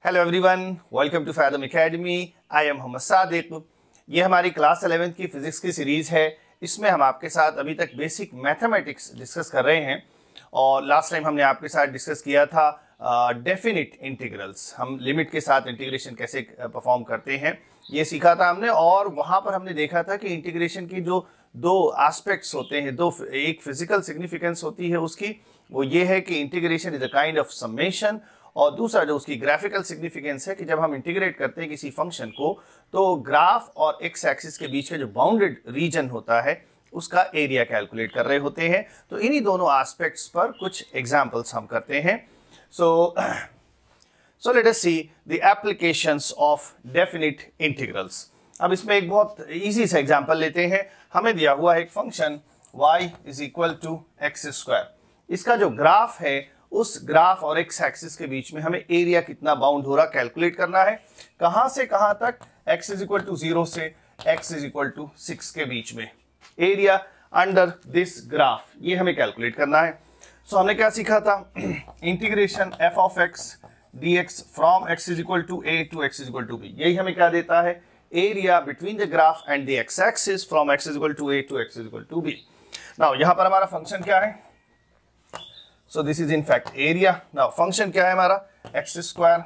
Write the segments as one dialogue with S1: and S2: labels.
S1: Hello everyone, welcome to Fathom Academy. I am Mohammad Sadiq. ये हमारी class 11th की physics की सीरीज है। इसमें हम आपके साथ अभी तक बेसिक मैथमेटिक्स डिस्कस कर रहे हैं और लास्ट टाइम हमने आपके साथ डिस्कस किया था डेफिनिट इंटीग्रल्स। हम लिमिट के साथ इंटीग्रेशन कैसे परफॉर्म करते हैं ये सीखा था हमने, और वहाँ पर हमने देखा था कि इंटीग्रेशन की जो दो एस्पेक्ट्स होते हैं, एक फिजिकल सिग्निफिकेंस होती है उसकी, वो ये है कि integration is a kind of summation, और दूसरा जो उसकी ग्राफिकल सिग्निफिकेंस है कि जब हम इंटीग्रेट करते हैं किसी फंक्शन को तो ग्राफ और एक्स एक्सिस के बीच का जो बाउंडेड रीजन होता है उसका एरिया कैलकुलेट कर रहे होते हैं। तो इन्हीं दोनों एस्पेक्ट्स पर कुछ एग्जांपल्स हम करते हैं। सो let us see the applications of definite integrals. अब इसमें एक बहुत इजी सा एग्जांपल लेते हैं। हमें दिया हुआ है एक function y is equal to x square. इसका जो ग्राफ है उस ग्राफ और एक्स एक्सिस के बीच में हमें एरिया कितना बाउंड हो रहा कैलकुलेट करना है। कहां से कहां तक? x इज इक्वल टू 0 से x इज इक्वल टू 6 के बीच में एरिया अंडर दिस ग्राफ, ये हमें कैलकुलेट करना है। सो हमने क्या सीखा था? Integration f of x dx from x is equal to a to x is equal to b। यही हमें क्या देता है? Area between the graph and the x axis from x is equal to a to x is equal to b। Now यहां पर हमारा function क्या है? So this is in fact area. Now function क्या है हमारा? x square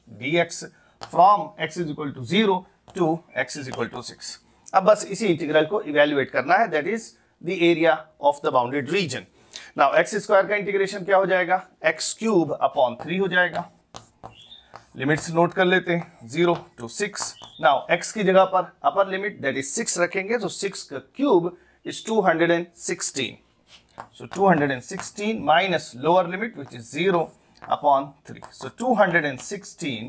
S1: dx from x is equal to 0 to x is equal to 6। अब बस इसी इंटीग्रल को इवेल्युएट करना है, that is the area of the bounded region। Now x square का इंटीग्रेशन क्या हो जाएगा? x cube upon 3 हो जाएगा। लिमिट्स नोट कर लेते हैं, 0 to 6। Now x की जगह पर अपर लिमिट that is 6 रखेंगे, तो 6 का cube is 216। So 216 minus lower limit which is 0 upon 3. So 216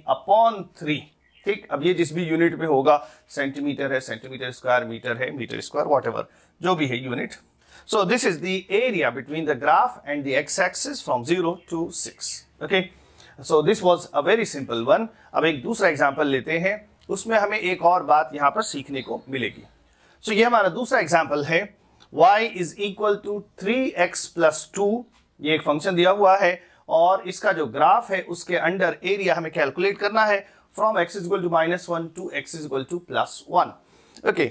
S1: upon 3। ठीक, अब ये जिस भी यूनिट में होगा, सेंटीमीटर है, सेंटीमीटर स्क्वायर, मीटर है, मीटर स्क्वायर, व्हाटएवर जो भी है unit. So this is the area between the graph and the x-axis from 0 to 6. Okay. So this was a very simple one. अब एक दूसरा एग्जाम्पल लेते हैं, उसमें हमें एक और बात यहाँ पर सीखने को मिलेगी। So ये हमारा दूसरा एग्जाम्पल है y is equal to 3x plus 2। ये एक फंक्शन दिया हुआ है और इसका जो ग्राफ है उसके अंडर एरिया हमें कैलकुलेट करना है from x is equal to -1 to x is equal to +1। Okay,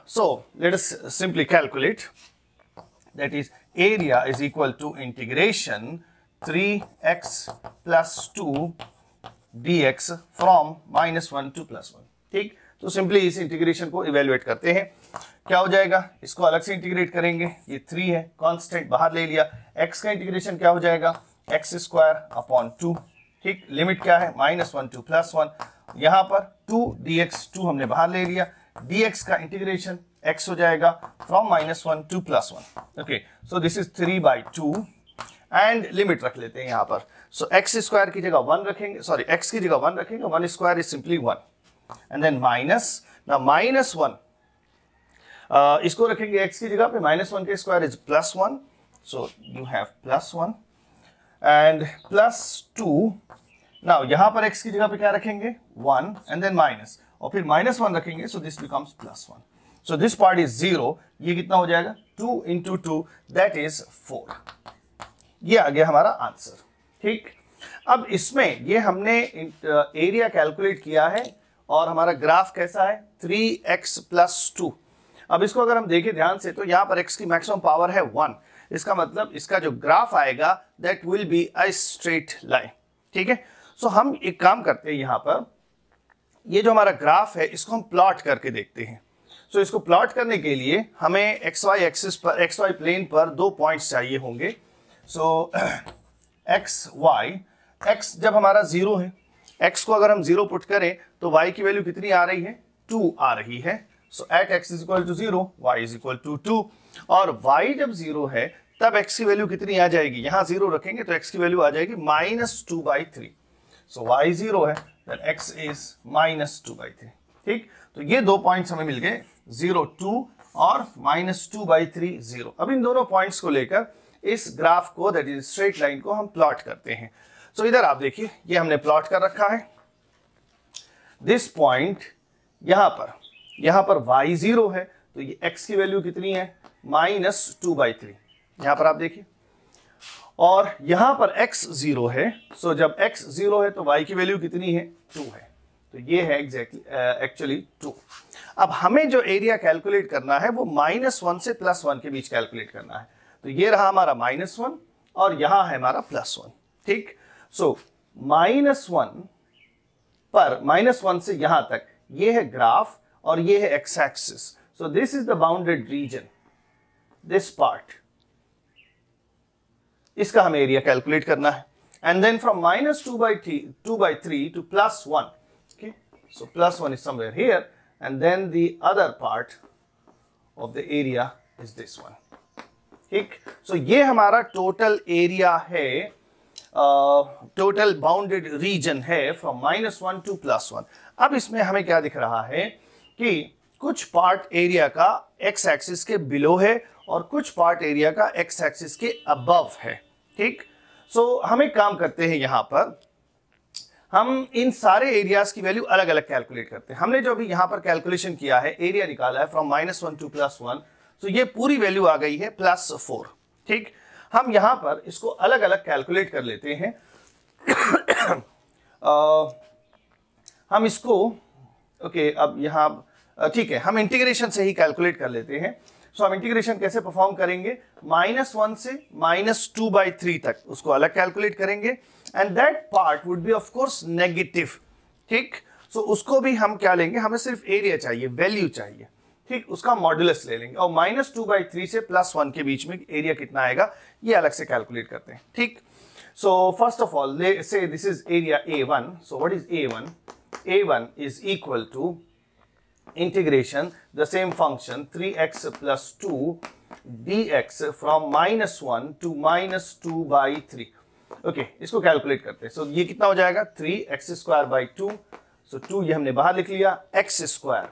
S1: so let us simply calculate, that is area is equal to integration 3x plus 2 dx from -1 to +1। ठीक, तो simply इस integration को evaluate करते हैं। क्या हो जाएगा? इसको अलग से इंटीग्रेट करेंगे, ये 3 है, कांस्टेंट बाहर ले लिया। x का इंटीग्रेशन क्या हो जाएगा? x square upon 2। ठीक, लिमिट क्या है? -1 to +1। यहाँ पर 2 dx, 2 हमने बाहर ले लिया। dx का इंटीग्रेशन x हो जाएगा from -1 to +1। Okay, so this is 3/2 and limit रख लेते हैं यहाँ पर। सो x स्क्वायर की जगह 1 रखेंगे, सॉरी x की जगह 1 रखेंगे, 1 square is simply 1 and then minus, now -1 इसको रखेंगे x की जगह पे, -1 के square is +1, so you have +1 and +2। now यहाँ पर x की जगह पे क्या रखेंगे? 1 and then माइनस, और फिर -1 रखेंगे, so this becomes +1। so this part is 0। ये कितना हो जाएगा? 2 into 2 that is 4। ये आ गया हमारा आंसर। ठीक, अब इसमें ये हमने एरिया कैलकुलेट किया है और हमारा ग्राफ कैसा है? 3x plus 2। अब इसको अगर हम देखें ध्यान से तो यहाँ पर x की मैक्सिमम पावर है 1। इसका मतलब इसका जो ग्राफ आएगा that will be a straight line. ठीक है, सो हम एक काम करते हैं, यहाँ पर ये जो हमारा ग्राफ है इसको हम प्लॉट करके देखते हैं। सो इसको प्लॉट करने के लिए हमें xy एक्सिस पर, xy प्लेन पर दो पॉइंट्स चाहिए होंगे। सो x जब हमारा 0 है, x को अगर हम 0 पुट करें तो y की वैल्यू कितनी आ रही है? 2 आ रही है। So at x is equal to 0 y is equal to 2, और y जब 0 है तब x की वैल्यू कितनी आ जाएगी? यहाँ 0 रखेंगे तो x की वैल्यू आ जाएगी -2/3। सो y 0 है, then x is -2/3। ठीक, तो ये दो पॉइंट्स हमें मिल गए, 0 2 और -2/3 0। अब इन दोनों पॉइंट्स को लेकर इस ग्राफ को, दैट इज स्ट्रेट लाइन को हम प्लॉट करते हैं। सो इधर आप देखिए, ये हमने प्लॉट कर रखा है। दिस पॉइंट यहां पर y 0 है, तो ये x की वैल्यू कितनी है? -2/3। यहां पर आप देखिए, और यहां पर x 0 है। सो जब x 0 है तो y की वैल्यू कितनी है, 2 है। तो ये है एक्चुअली 2। अब हमें जो एरिया कैलकुलेट करना है वो -1 से +1 के बीच कैलकुलेट करना है। तो ये रहा हमारा -1 और यहां है हमारा +1। ठीक, सो -1 पर -1 से यहां तक ये है ग्राफ और ये है x axis. So this is the bounded region, this part, इसका हमें एरिया कैलकुलेट करना है। And then from -2/3 to +1, okay, so +1 is somewhere here, and then the other part of the area is this one. ठीक, so ये हमारा total area है, total bounded region है from -1 to +1। अब इसमें हमें क्या दिख रहा है कि कुछ पार्ट एरिया का एक्स एक्सिस के बिलो है और कुछ पार्ट एरिया का एक्स एक्सिस के अबव है। ठीक, सो हम एक काम करते हैं, यहां पर हम इन सारे एरियाज की वैल्यू अलग अलग कैलकुलेट करते हैं। हमने जो अभी यहां पर कैलकुलेशन किया है, एरिया निकाला है फ्रॉम -1 टू +1, तो ये पूरी वैल्यू आ गई है +4। ठीक, हम यहां पर इसको अलग अलग कैलकुलेट कर लेते हैं। हम इसको ओके, अब यहां ठीक है, हम इंटीग्रेशन से ही कैलकुलेट कर लेते हैं। सो हम इंटीग्रेशन कैसे परफॉर्म करेंगे, -1 से -2/3 तक उसको अलग कैलकुलेट करेंगे, and that part would be of course negative. ठीक, सो उसको भी हम क्या लेंगे, हमें सिर्फ एरिया चाहिए, वैल्यू चाहिए। ठीक, उसका मॉड्यूलस ले लेंगे और -2/3 से +1 के बीच में एरिया कितना आएगा ये अलग से कैलकुलेट करते हैं। ठीक, सो फर्स्ट ऑफ ऑल से this is area A1। So what is A1? A1 is equal to integration the same function 3x plus 2 dx from -1 to -2/3। Okay, इसको कैलकुलेट करते हैं। सो ये कितना हो जाएगा, 3x² 2। सो 2 ये हमने बाहर लिख लिया, x²,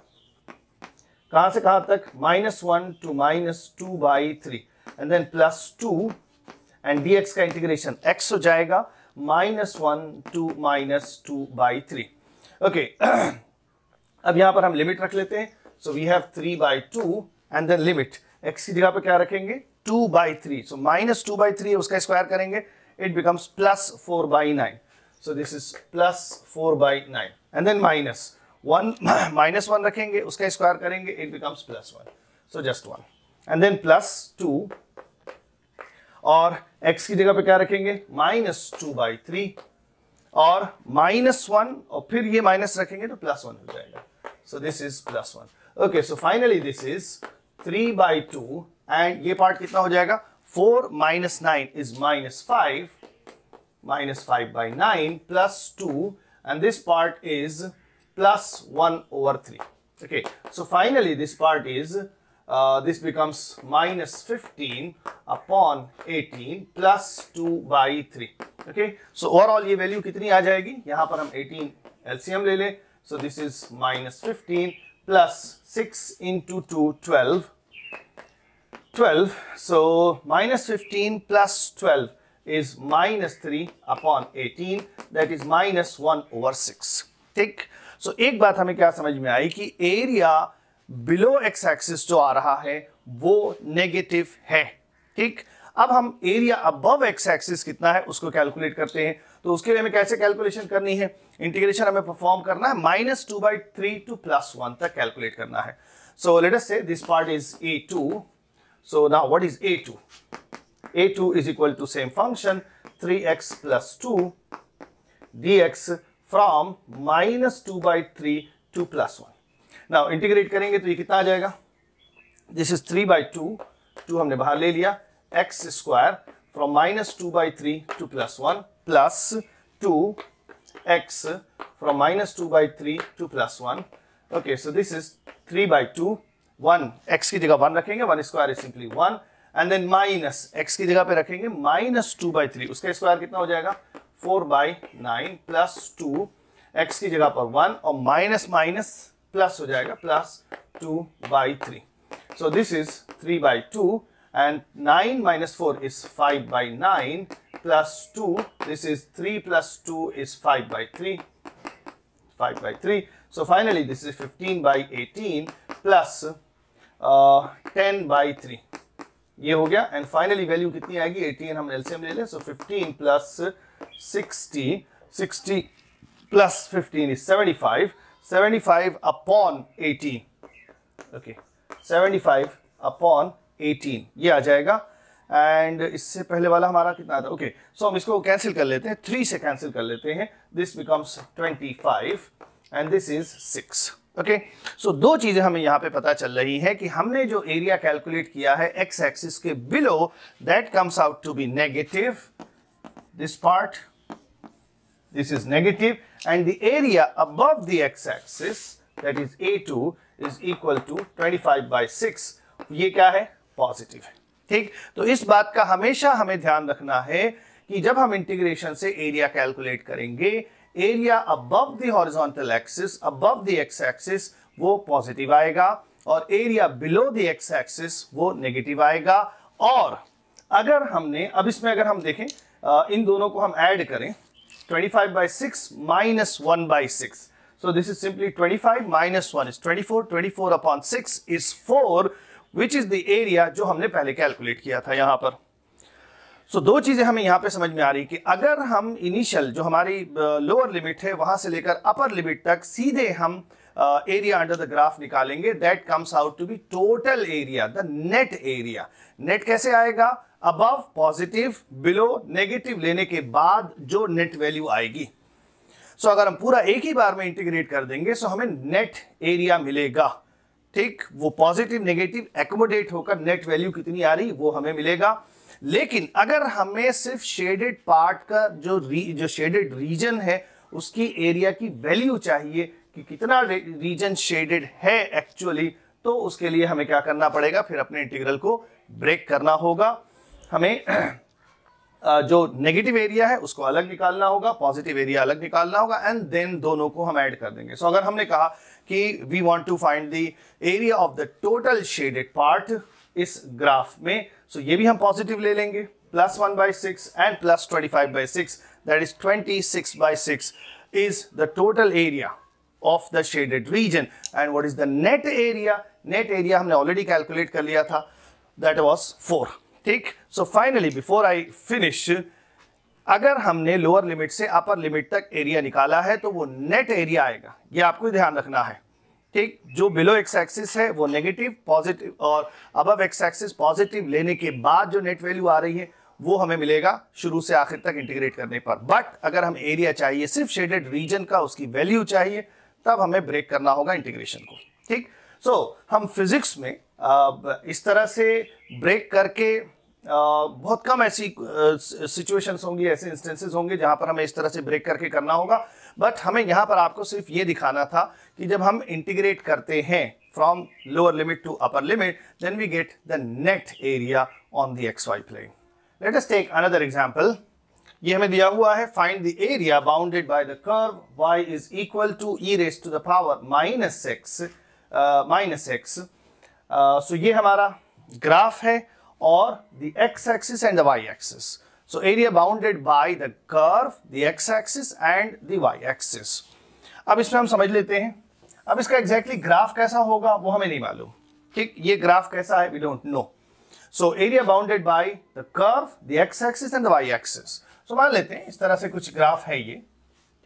S1: कहां से कहां तक, -1 to -2/3, and then +2 and dx का इंटीग्रेशन x हो जाएगा -1 to -2/3। ओके, अब यहां पर हम लिमिट रख लेते हैं। So we have 3/2 and then limit x की जगह पे क्या रखेंगे, 2/3। सो -2/3 उसका स्क्वायर करेंगे, it becomes +4/9। So this is +4/9 and then -1 रखेंगे, उसका स्क्वायर करेंगे, it becomes +1। So just 1 and then +2 और x की जगह पे क्या रखेंगे, -2/3 और -1 और फिर ये माइनस रखेंगे तो +1 हो जाएगा। सो this is +1। Okay, so finally this is 3/2 and ये पार्ट कितना हो जाएगा, 4 - 9 is -5, -5/9 +2 and this part is +1/3। Okay, so finally this part is this becomes -15 upon 18 plus 2/3। Okay, so overall ये वैल्यू कितनी आ जाएगी, यहां पर हम 18 LCM ले लें। So this is -15 plus 6 into 2 12। So -15 plus 12 is -3 upon 18, that is -1/6। ठीक, सो एक बात हमें क्या समझ में आई कि एरिया बिलो एक्स एक्सिस जो आ रहा है वो नेगेटिव है। ठीक, अब हम एरिया अबव एक्स एक्सिस कितना है उसको कैलकुलेट करते हैं। तो उसके लिए हमें कैसे कैलकुलेशन करनी है, इंटीग्रेशन हमें परफॉर्म करना है, -2/3 टू +1 तक कैलकुलेट करना है। सो लेट अस से this part is A2। So now what is A2? A2 is equal to same function 3x plus 2 dx from -2/3 to +1। Now integrate करेंगे तो ये कितना आ जाएगा, दिस इज 3/2, 2 हमने बाहर ले लिया, x² from -2/3 to +1 plus 2x from -2/3 to +1। Okay, so this is 3/2, 1 x की जगह 1 रखेंगे, 1² is simply 1, and then minus x की जगह पे रखेंगे -2/3, उसका स्क्वायर कितना हो जाएगा, 4/9 प्लस 2 x की जगह पर 1 और माइनस माइनस प्लस हो जाएगा +2/3। सो this is 3/2 and 9 - 4 is 5/9 plus 2, this is 3 plus 2 is 5/3। So finally this is 15/18 plus 10/3। ये हो गया, एंड फाइनली वैल्यू कितनी आएगी 18, हम एलसीएम ले लें, सो 15 plus 60 plus 15 is 75 upon 18, okay 75 upon 18 ये आ जाएगा। एंड इससे पहले वाला हमारा कितना था, ओके सो हम इसको कैंसिल कर लेते हैं, 3 से कैंसिल कर लेते हैं, this becomes 25 and this is 6, okay. So दो चीजें हमें यहाँ पे पता चल रही हैं कि हमने जो एरिया कैलकुलेट किया है एक्स एक्सिस के below, that comes out to be negative, this part, this is negative, and the area above the x-axis, that is A2, is equal to 25/6, ये क्या है, पॉजिटिव है, ठीक। तो इस बात का हमेशा हमें ध्यान रखना है कि जब हम इंटीग्रेशन से एरिया कैलकुलेट करेंगे, area above the horizontal axis, above the x axis, वो पॉजिटिव आएगा, और area below the x axis वो नेगेटिव आएगा। और अगर हमने अब इसमें अगर हम देखें इन दोनों को हम ऐड करें, 25/6 minus 1/6. So this is simply 25 minus 1 is 24. 24 upon 6 is 4, which is the area जो हमने पहले कैलकुलेट किया था यहाँ पर। So दो चीजें हमें यहाँ पे समझ में आ रही कि अगर हम इनिशियल जो हमारी लोअर लिमिट है वहां से लेकर अपर लिमिट तक सीधे हम एरिया अंडर द ग्राफ निकालेंगे, that comes out to be total area, the net area. Net कैसे आएगा, अबव पॉजिटिव, बिलो नेगेटिव लेने के बाद जो नेट वैल्यू आएगी। सो अगर हम पूरा एक ही बार में इंटीग्रेट कर देंगे सो हमें नेट एरिया मिलेगा, ठीक। वो पॉजिटिव नेगेटिव एकोमोडेट होकर नेट वैल्यू कितनी आ रही वो हमें मिलेगा। लेकिन अगर हमें सिर्फ शेडेड पार्ट का जो शेडेड रीजन है उसकी एरिया की वैल्यू चाहिए कि कितना रीजन शेडेड है एक्चुअली, तो उसके लिए हमें क्या करना पड़ेगा, फिर अपने इंटीग्रल को ब्रेक करना होगा। हमें जो नेगेटिव एरिया है उसको अलग निकालना होगा, पॉजिटिव एरिया अलग निकालना होगा, एंड देन दोनों को हम ऐड कर देंगे। सो अगर हमने कहा कि we want to find the area of the total shaded part इस ग्राफ में, सो ये भी हम पॉजिटिव ले लेंगे, plus 1/6 and plus 25/6, that is 26/6 is the total area of the shaded region. And what is the net area, net area हमने already calculate कर लिया था, दैट वाज 4, ठीक। So finally before I finish, अगर हमने lower limit से upper limit तक area निकाला है तो वो नेट एरिया आएगा, ये आपको ध्यान रखना है, ठीक। जो बिलो एक्स एक्सिस है वो नेगेटिव, पॉजिटिव, और अबव एक्स एक्सिस पॉजिटिव लेने के बाद जो नेट वैल्यू आ रही है वो हमें मिलेगा शुरू से आखिर तक इंटीग्रेट करने पर। बट अगर हम एरिया चाहिए सिर्फ शेडेड रीजन का, उसकी वैल्यू चाहिए, तब हमें ब्रेक करना होगा इंटीग्रेशन को, ठीक। सो हम फिजिक्स में इस तरह से ब्रेक करके बहुत कम ऐसी सिचुएशंस होंगी, ऐसे इंस्टेंसेस होंगे जहां पर हमें इस तरह से ब्रेक करके करना होगा। बट हमें यहां पर आपको सिर्फ ये दिखाना था कि जब हम इंटीग्रेट करते हैं from lower limit to upper limit, then we get the net area on the XY plane. Let us take another example. ये हमें दिया हुआ है, find the area bounded by the curve y is equal to e raise to the power -x। सो ये हमारा graph है और the x-axis and the y-axis. So area bounded by the curve, the x-axis and the y-axis. अब इसमें हम समझ लेते हैं। अब इसका एग्जैक्टली ग्राफ कैसा होगा वो हमें नहीं मालूम, ठीक। ये ग्राफ कैसा है, we don't know. So area bounded by the curve, the x-axis and the y-axis. So मान लेते हैं इस तरह से कुछ ग्राफ है ये,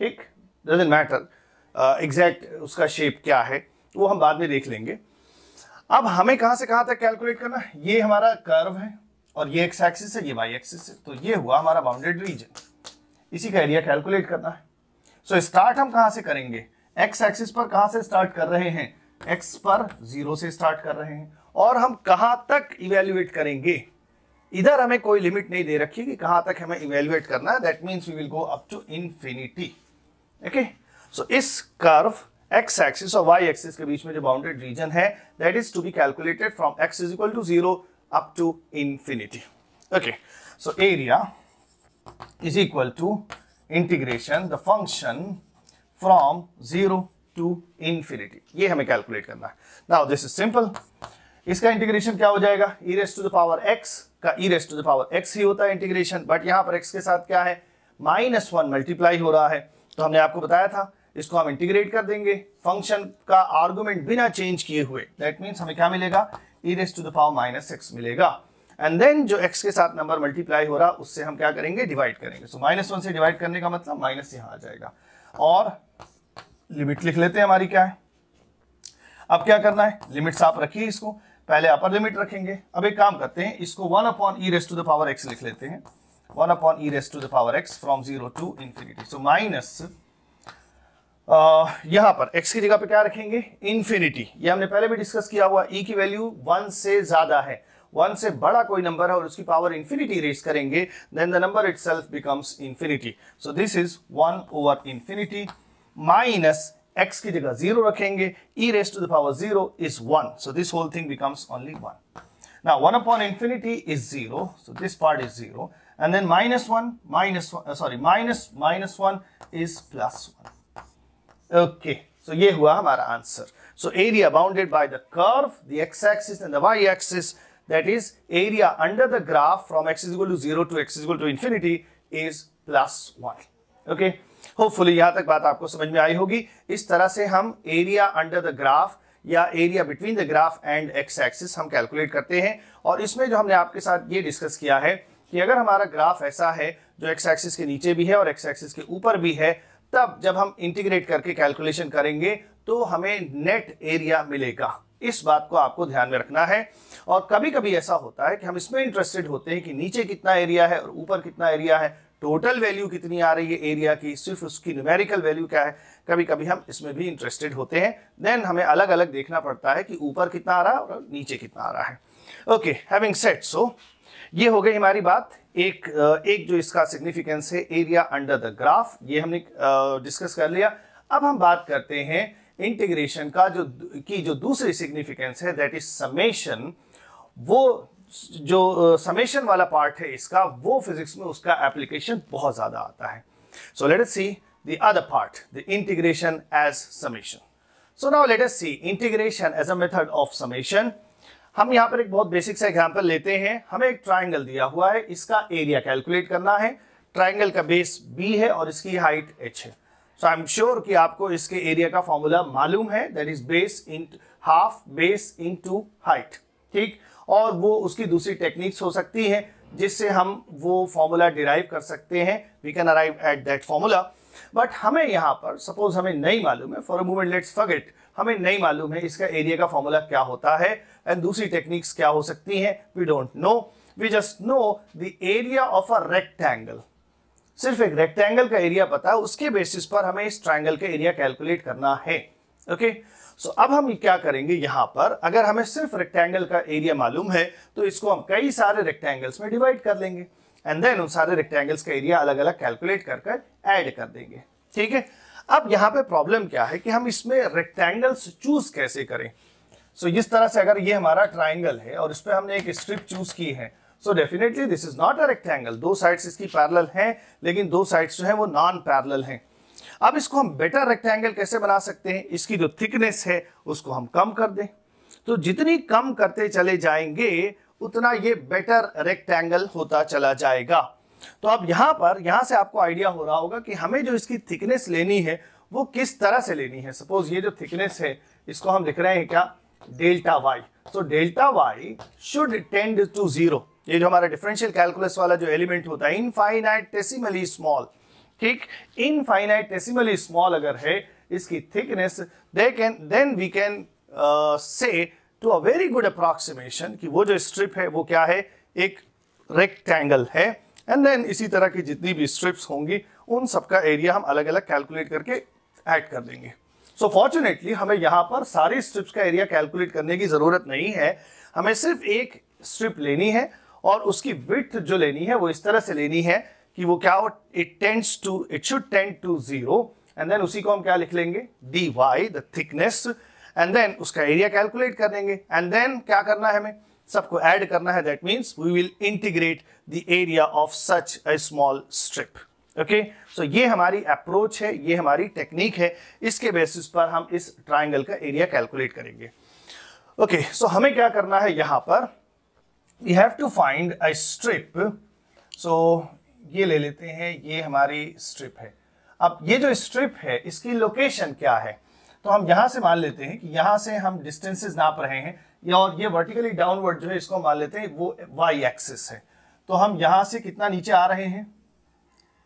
S1: ठीक। Doesn't matter एग्जैक्ट उसका शेप क्या है, वो हम बाद में देख लेंगे। अब हमें कहां से कहां तक कैलकुलेट करना है, ये हमारा कर्व है और ये एक्स एक्सिस है, ये वाई एक्सिस है, तो ये हुआ हमारा बाउंडेड रीजन, इसी का एरिया कैलकुलेट करना है। सो स्टार्ट हम कहां से करेंगे, एक्स एक्सिस पर कहां से स्टार्ट कर रहे हैं, एक्स पर 0 से स्टार्ट कर रहे हैं, और हम कहां तक इवेल्युएट करेंगे, इधर हमें कोई लिमिट नहीं दे रखी कि कहां तक हमें इवेल्युएट करना है, that means we will go up to infinity, okay. So इस कर्व एक्स एक्सिस और वाई एक्सिस के बीच में जो बाउंडेड रीजन है, that is to be calculated from x is equal to 0 up to infinity, okay. So area is equal to integration the function from 0 to infinity, ये हमें कैलकुलेट करना है। नाउ दिस इज सिंपल, इसका integration क्या हो जाएगा, e raise to the power x का e raise to the power x ही होता है इंटीग्रेशन, बट यहां पर x के साथ क्या है, -1 मल्टीप्लाई हो रहा है, तो हमने आपको बताया था इसको हम इंटीग्रेट कर देंगे फंक्शन का आर्गुमेंट बिना चेंज किए हुए, दैट मीन्स हमें क्या मिलेगा, e raise to the power -x मिलेगा। एंड देन जो x के साथ नंबर मल्टीप्लाई हो रहा उससे हम क्या करेंगे, डिवाइड करेंगे। सो -1 से डिवाइड करने का मतलब माइनस यहां आ जाएगा, और लिमिट लिख लेते हैं हमारी क्या है। अब क्या करना है, लिमिट्स आप रखिए, इसको पहले अपर लिमिट रखेंगे। अब एक काम करते हैं, इसको 1/e⁻x लिख लेते हैं, 1/e⁻x from 0 to infinity. So minus यहां पर x की जगह पे क्या रखेंगे, इंफिनिटी। ये हमने पहले भी डिस्कस किया हुआ, e की वैल्यू 1 से ज्यादा है, 1 से बड़ा कोई नंबर है और उसकी पावर इंफिनिटी रेज करेंगे, then the number itself becomes infinity. So this is 1/इंफिनिटी माइनस x की जगह 0 रखेंगे, e⁻0 is 1, so this whole thing becomes only 1. Now 1/infinity is 0, so this part is 0, and then minus 1 is plus 1. Okay, so ये हुआ हमारा answer. So area bounded by the curve, the x-axis and the y-axis, that is area under the graph from x is equal to 0 to x is equal to infinity is plus 1. Okay, hopefully यहां तक बात आपको समझ में आई होगी। इस तरह से हम एरिया अंडर द ग्राफ या area between the graph and x axis हम कैलकुलेट करते हैं। और इसमें जो हमने आपके साथ ये डिस्कस किया है कि अगर हमारा ग्राफ ऐसा है जो एक्स एक्सिस के नीचे भी है और एक्स एक्सिस के ऊपर भी है, तब जब हम इंटीग्रेट करके कैलकुलेशन करेंगे तो हमें नेट एरिया मिलेगा। इस बात को आपको ध्यान में रखना है। और कभी कभी ऐसा होता है कि हम इसमें इंटरेस्टेड होते हैं कि नीचे कितना एरिया है और ऊपर कितना एरिया है, टोटल वैल्यू कितनी आ रही है एरिया की, सिर्फ उसकी न्यूमेरिकल वैल्यू क्या है, कभी कभी हम इसमें भी इंटरेस्टेड होते हैं। देन हमें अलग अलग देखना पड़ता है कि ऊपर कितना आ रहा है और नीचे कितना आ रहा है। ओके, हैविंग सेड सो, ये हो गई हमारी बात। एक जो इसका सिग्निफिकेंस है एरिया अंडर द ग्राफ, ये हमने डिस्कस कर लिया। अब हम बात करते हैं इंटीग्रेशन का जो दूसरी सिग्निफिकेंस है, दैट इज समेशन। वो जो समेशन वाला पार्ट है इसका, वो फिजिक्स में उसका एप्लीकेशन बहुत ज्यादा आता है। So let us see the other part, the integration as summation. So now let us see integration as a method of summation. हम यहाँ पर एक बहुत बेसिक सा एग्जांपल लेते हैं। हमें एक ट्राइंगल दिया हुआ है, इसका एरिया कैलकुलेट करना है। ट्राइंगल का बेस b है और इसकी हाइट h है। सो आई एम श्योर कि आपको इसके एरिया का फॉर्मूला मालूम है, that is base in half base into height. ठीक, और वो उसकी दूसरी टेक्निक्स हो सकती हैं जिससे हम वो फॉर्मूला डिराइव कर सकते हैं। We can arrive at that formula, but हमें यहाँ पर सपोज हमें नहीं मालूम है, for a moment let's forget, हमें नहीं मालूम है इसका एरिया का फॉर्मूला क्या होता है एंड दूसरी टेक्निक्स क्या हो सकती हैं, we don't know. We just know the area of a rectangle. सिर्फ एक रेक्टेंगल का एरिया पता है, उसके बेसिस पर हमें इस ट्राइंगल का एरिया कैलकुलेट करना है। ओके, सो अब हम क्या करेंगे, यहां पर अगर हमें सिर्फ रेक्टेंगल का एरिया मालूम है तो इसको हम कई सारे रेक्टेंगल्स में डिवाइड कर लेंगे एंड देन उन सारे रेक्टेंगल्स का एरिया अलग अलग कैलकुलेट कर ऐड कर देंगे। ठीक है, अब यहाँ पे प्रॉब्लम क्या है कि हम इसमें रेक्टेंगल्स चूज कैसे करें। सो इस तरह से अगर ये हमारा ट्राइंगल है और इस पर हमने एक स्ट्रिप चूज की है, so definitely this is not a rectangle. दो साइड्स इसकी पैरेलल हैं, लेकिन दो साइड्स जो है वो नॉन पैरेलल हैं। अब इसको हम बेटर रेक्टेंगल कैसे बना सकते हैं, इसकी जो थिकनेस है उसको हम कम कर दें। तो जितनी कम करते चले जाएंगे उतना ये बेटर रेक्टेंगल होता चला जाएगा। तो अब यहां से आपको आइडिया हो रहा होगा कि हमें जो इसकी थिकनेस लेनी है वो किस तरह से लेनी है। सपोज ये जो थिकनेस है इसको हम लिख रहे हैं क्या, delta y. So delta y should tend to 0। ये जो हमारा डिफरेंशियल कैलकुलस वाला जो एलिमेंट होता है, इनफाइनाइटेसिमली स्मॉल। ठीक, इनफाइनाइटेसिमली स्मॉल अगर है इसकी thickness, then we can say to a very good approximation कि वो जो स्ट्रिप है वो क्या है, एक रेक्टेंगल है। एंड देन इसी तरह की जितनी भी स्ट्रिप्स होंगी उन सबका एरिया हम अलग अलग कैलकुलेट करके ऐड कर देंगे। सो फॉर्चुनेटली हमें यहाँ पर सारी स्ट्रिप्स का एरिया कैलकुलेट करने की जरूरत नहीं है। हमें सिर्फ एक स्ट्रिप लेनी है और उसकी विड्थ जो लेनी है वो इस तरह से लेनी है कि वो क्या हो, it should tend to 0 and then उसी को हम क्या लिख लेंगे, dy the thickness, and then उसका एरिया कैलकुलेट कर देंगे एंड देन क्या करना है, हमें सबको ऐड करना है। That means we will integrate the area of such a small strip. Okay, so ये हमारी अप्रोच है, ये हमारी टेक्निक है, इसके बेसिस पर हम इस ट्राइंगल का एरिया कैलकुलेट करेंगे। ओके, सो हमें क्या करना है, यहां पर we have to find a strip. So ये ले लेते हैं, ये हमारी स्ट्रिप है। अब ये जो स्ट्रिप है इसकी लोकेशन क्या है, तो हम यहां से मान लेते हैं कि यहां से हम डिस्टेंसेस नाप रहे हैं। या और ये वर्टिकली डाउनवर्ड जो है इसको मान लेते हैं वो वाई एक्सिस है। तो हम यहां से कितना नीचे आ रहे हैं,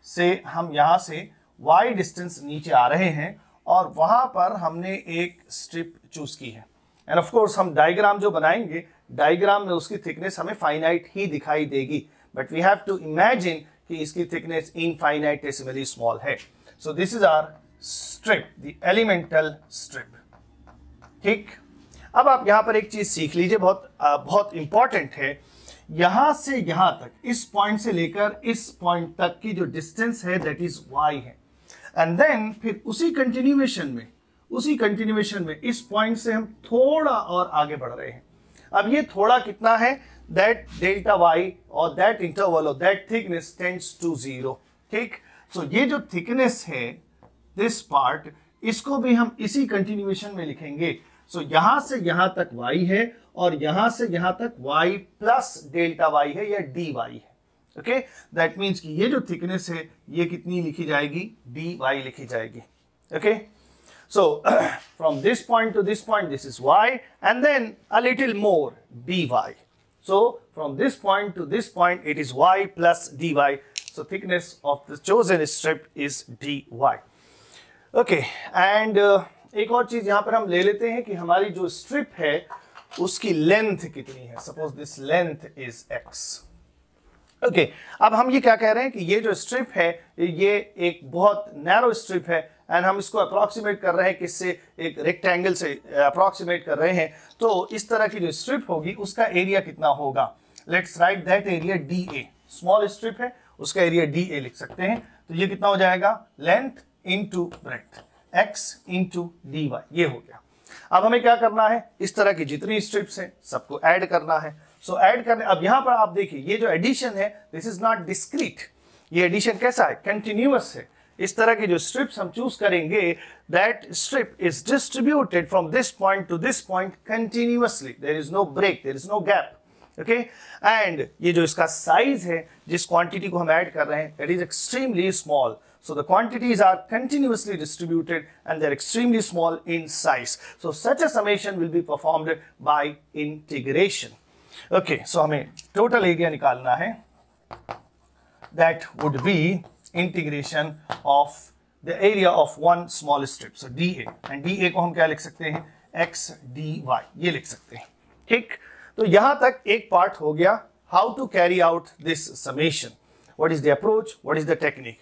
S1: से हम यहां से y डिस्टेंस नीचे आ रहे हैं और वहां पर हमने एक स्ट्रिप चूज की है। एंड ऑफ कोर्स हम डायग्राम जो बनाएंगे, डायग्राम में उसकी थिकनेस हमें फाइनाइट ही दिखाई देगी, but we have to imagine कि इसकी थिकनेस इनफाइनाइटेसिमली स्मॉल है। So this is our strip, the elemental strip. ठीक, अब आप यहां पर एक चीज सीख लीजिए, बहुत इंपॉर्टेंट है। यहां से यहां तक, इस पॉइंट से लेकर इस पॉइंट तक की जो डिस्टेंस है दैट इज y है। एंड देन फिर उसी कंटिन्यूएशन में इस पॉइंट से हम थोड़ा और आगे बढ़ रहे हैं। अब ये थोड़ा कितना है, दैट डेल्टा y और दैट इंटरवल और दैट थिकनेस टेंड्स टू 0। ठीक, सो ये जो थिकनेस है दिस पार्ट, इसको भी हम इसी कंटिन्यूएशन में लिखेंगे। सो यहां से यहां तक y है और यहां से यहां तक y प्लस डेल्टा y है या dy है। ओके, दैट मीन्स कि ये जो थिकनेस है ये कितनी लिखी जाएगी, dy लिखी जाएगी। Okay, so from this point to this point this is y and then a little more dy। So from this point to this point it is y plus dy। So thickness of the chosen strip is dy। Okay, and एक और चीज यहां पर हम ले लेते हैं कि हमारी जो स्ट्रिप है उसकी लेंथ कितनी है। Suppose this length is x। Okay, अब हम ये क्या कह रहे हैं कि ये जो स्ट्रिप है ये एक बहुत नैरो स्ट्रिप है एंड हम इसको अप्रोक्सीमेट कर रहे हैं, किससे, एक रेक्टेंगल से अप्रोक्सीमेट कर रहे हैं। तो इस तरह की जो स्ट्रिप होगी उसका एरिया कितना होगा, let's write that area dA। Small strip है उसका एरिया dA लिख सकते हैं। तो ये कितना हो जाएगा, length into breadth, x into dy, ये हो गया। अब हमें क्या करना है, इस तरह की जितनी स्ट्रिप्स हैं सबको ऐड करना है। सो ऐड करने, अब यहां पर आप देखिए ये जो एडिशन है दिस इज नॉट डिस्क्रीट, ये एडिशन कैसा है, कंटिन्यूअस है। इस तरह की जो स्ट्रिप्स हम चूज करेंगे that strip is distributed from this point to this point continuously, there is no break, there is no gap. Okay, and ये जो इसका साइज है, जिस क्वांटिटी को हम ऐड कर रहे हैं that is extremely small. So the quantities are continuously distributed and they're extremely small in size. So such a summation will be performed by integration. Okay, so हमें total area निकालना है. That would be integration of the area of one small strip. So dA, and dA को हम क्या लिख सकते हैं, x dy, ये लिख सकते हैं। ठीक, तो यहां तक एक पार्ट हो गया, how to carry out this summation. What is the approach? What is the technique?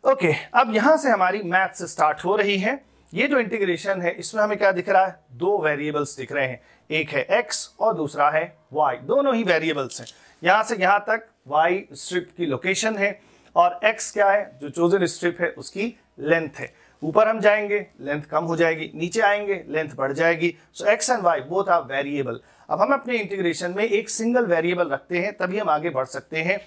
S1: Okay, अब यहां से हमारी मैथ्स स्टार्ट हो रही है। ये जो इंटीग्रेशन है इसमें हमें क्या दिख रहा है, दो वेरिएबल्स दिख रहे हैं, एक है x और दूसरा है y, दोनों ही वेरिएबल्स हैं। यहां से यहां तक y स्ट्रिप की लोकेशन है और x क्या है, जो चोजन स्ट्रिप है उसकी लेंथ है। ऊपर हम जाएंगे लेंथ कम हो जाएगी, नीचे आएंगे लेंथ बढ़ जाएगी। So x and y both are variable. अब हम अपने इंटीग्रेशन में एक सिंगल वेरिएबल रखते हैं तभी हम आगे बढ़ सकते हैं।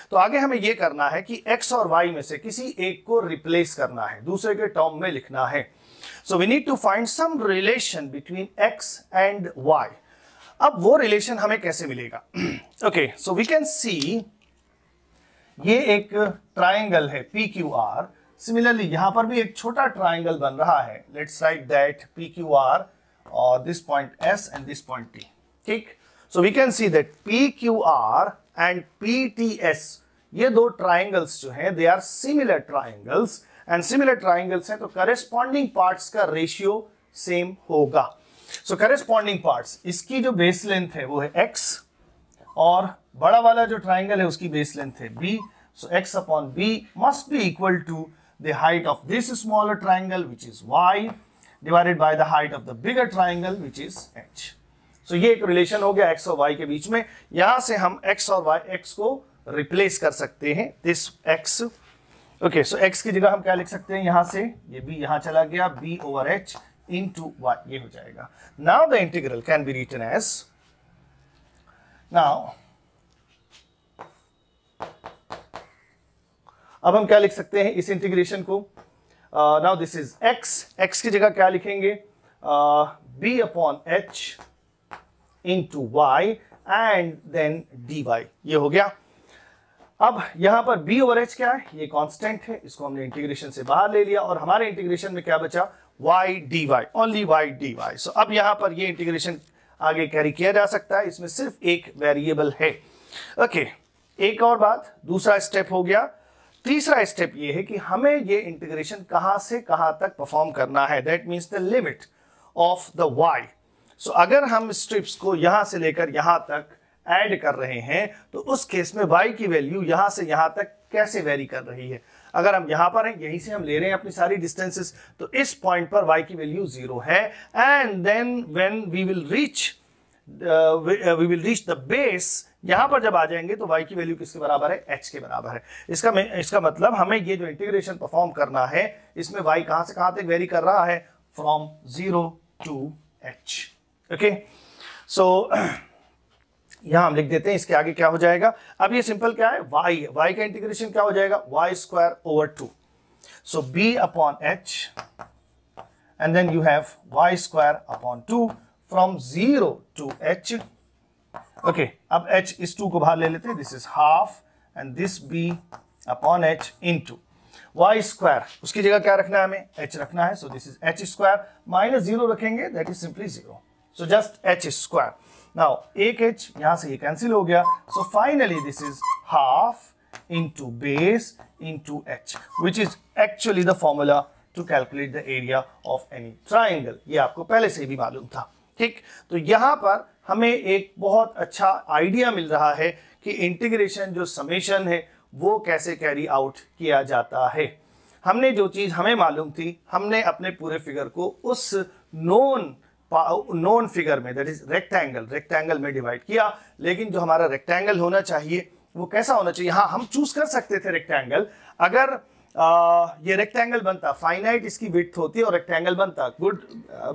S1: तो आगे हमें यह करना है कि x और y में से किसी एक को रिप्लेस करना है, दूसरे के टर्म में लिखना है। So we need to find some relation between x and y। अब वो रिलेशन हमें कैसे मिलेगा, okay, so we can see ये एक ट्राइंगल है PQR। सिमिलरली यहां पर भी एक छोटा ट्राइंगल बन रहा है, लेट्स राइट दैट PQR और this point S and this point T। ठीक, so we can see that PQR and PTS, ये दो ट्राइंगल्स जो हैं they are similar triangles, and similar triangles हैं तो करेस्पॉन्डिंग पार्ट्स का रेशियो सेम होगा। सो करेस्पॉन्डिंग पार्ट्स, इसकी जो बेस लेंथ है वो है x और बड़ा वाला जो ट्राइंगल है उसकी बेस लेंथ है b। So x upon b must be equal to the height of this smaller triangle which is y divided by the height of the bigger triangle which is h। So ये एक relation हो गया x और y के बीच में। यहां से हम x और y, x को रिप्लेस कर सकते हैं, this x। Okay, so x की जगह हम क्या लिख सकते हैं, यहां से ये b यहां चला गया, b over h into y, ये हो जाएगा। Now the integral can be written as, now अब हम क्या लिख सकते हैं इस इंटीग्रेशन को, नाउ दिस इज x की जगह क्या लिखेंगे, b upon h into y and then dy, ये हो गया। अब यहां पर b ओवर h क्या है, ये कांस्टेंट है, इसको हमने इंटीग्रेशन से बाहर ले लिया और हमारे इंटीग्रेशन में क्या बचा, y dy, only y dy। सो अब यहां पर ये इंटीग्रेशन आगे कैरी किया जा सकता है, इसमें सिर्फ एक वेरिएबल है। ओके, एक और बात, दूसरा स्टेप हो गया। तीसरा स्टेप ये है कि हमें ये इंटीग्रेशन कहां से कहां तक परफॉर्म करना है, that means the limit of the y। सो अगर हम स्ट्रिप्स को यहां से लेकर यहां तक ऐड कर रहे हैं तो उस केस में y की वैल्यू यहां से यहां तक कैसे वेरी कर रही है। अगर हम यहां पर हैं, यहीं से हम ले रहे हैं अपनी सारी डिस्टेंसेस, तो इस पॉइंट पर y की वैल्यू 0 है, and then when we will reach the base, यहां पर जब आ जाएंगे तो y की वैल्यू किसके बराबर है, h के बराबर है। इसका मतलब हमें ये जो इंटीग्रेशन परफॉर्म करना है, इसमें y कहां से कहां तक वेरी कर रहा है, from 0 to h। Okay, so यहां हम लिख देते हैं, इसके आगे क्या हो जाएगा। अब ये सिंपल क्या है, y का इंटीग्रेशन क्या हो जाएगा, y²/2। So b upon h and then you have y²/2 from 0 to h। Okay, अब h इस 2 को बाहर ले लेते हैं, this is half and this b upon h into y², उसकी जगह क्या रखना है हमें, h रखना है। So this is h² minus 0 रखेंगे, that is simply 0। So just h²। Now एक h यहां से ये कैंसिल हो गया, so finally this is half into base into h, which is actually the formula to calculate the area of any triangle. ये आपको पहले से भी मालूम था, ठीक। तो यहां पर हमें एक बहुत अच्छा आइडिया मिल रहा है कि इंटीग्रेशन जो समेशन है वो कैसे कैरी आउट किया जाता है। हमने जो चीज हमें मालूम थी, हमने अपने पूरे फिगर को उस नोन फिगर में, दैट इज रेक्टेंगल में डिवाइड किया। लेकिन जो हमारा रेक्टेंगल होना चाहिए वो कैसा होना चाहिए, हाँ हम चूज कर सकते थे रेक्टेंगल। अगर ये रेक्टेंगल बनता, फाइनाइट इसकी विड्थ होती और रेक्टेंगल बनता, गुड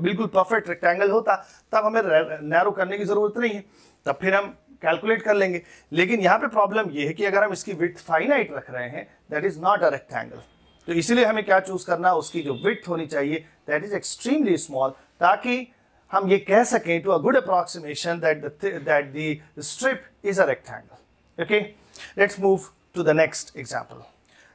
S1: बिल्कुल परफेक्ट रेक्टेंगल होता, तब हमें नैरो करने की जरूरत नहीं है, तब फिर हम कैलकुलेट कर लेंगे। लेकिन यहाँ पे प्रॉब्लम ये है कि अगर हम इसकी विड्थ फाइनाइट रख रहे हैं, that is not a rectangle, तो इसीलिए हमें क्या चूज करना, उसकी जो विड्थ होनी चाहिए दैट इज एक्सट्रीमली स्मॉल, ताकि हम ये कह सकें to a good approximation that the strip is a rectangle. Okay, let's move to the next example.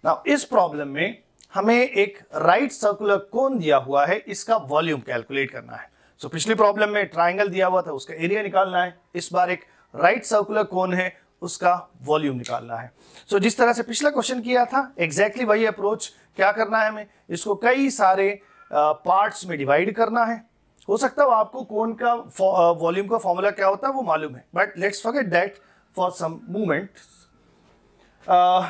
S1: Now इस प्रॉब्लम में हमें एक राइट सर्कुलर कोन दिया हुआ है, इसका वॉल्यूम कैलकुलेट करना है। सो पिछली प्रॉब्लम में ट्राइंगल दिया हुआ था, उसका एरिया निकालना है। इस बार एक राइट सर्कुलर कोन है, उसका वॉल्यूम निकालना है। सो जिस तरह से पिछला क्वेश्चन किया था, एग्जैक्टली वही अप्रोच। क्या करना है हमें, इसको कई सारे पार्ट्स में डिवाइड करना है। हो सकता है आपको कोन का वॉल्यूम का फॉर्मूला क्या होता है वो मालूम है, but let's forget that for some moment.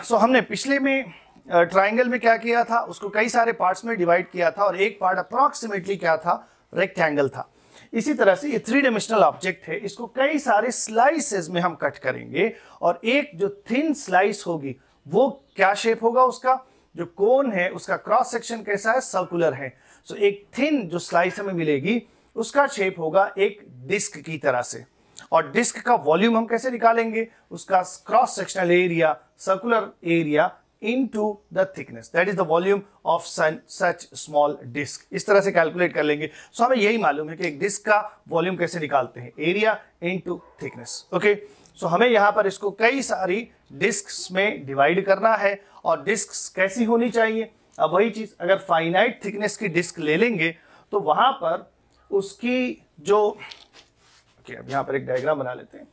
S1: So हमने पिछले में ट्राइंगल में क्या किया था, उसको कई सारे पार्ट्स में डिवाइड किया था और एक पार्ट अप्रॉक्सीमेटली क्या था, रेक्टेंगल था। इसी तरह से ये 3 डायमेंशनल ऑब्जेक्ट है, इसको कई सारे स्लाइसेस में हम कट करेंगे और एक जो थिन स्लाइस होगी वो क्या शेप होगा, उसका जो कोन है उसका क्रॉस सेक्शन कैसा है, सर्कुलर है। सो एक थिन जो स्लाइस हमें मिलेगी उसका शेप होगा एक डिस्क की तरह से। और डिस्क का वॉल्यूम हम कैसे निकालेंगे, उसका cross sectional area, circular area into the thickness, that is the volume of such small disk। इस तरह से कैलकुलेट कर लेंगे। सो हमें यही मालूम है कि एक डिस्क का वॉल्यूम कैसे निकालते हैं, area into thickness। Okay, so हमें यहाँ पर इसको कई सारी डिस्क्स में डिवाइड करना है और डिस्क्स कैसी होनी चाहिए। अब वही चीज, अगर फाइनाइट थिकनेस की डिस्क ले लेंगे तो वहां पर उसकी जो अब यहाँ पर एक डायग्राम बना लेते हैं।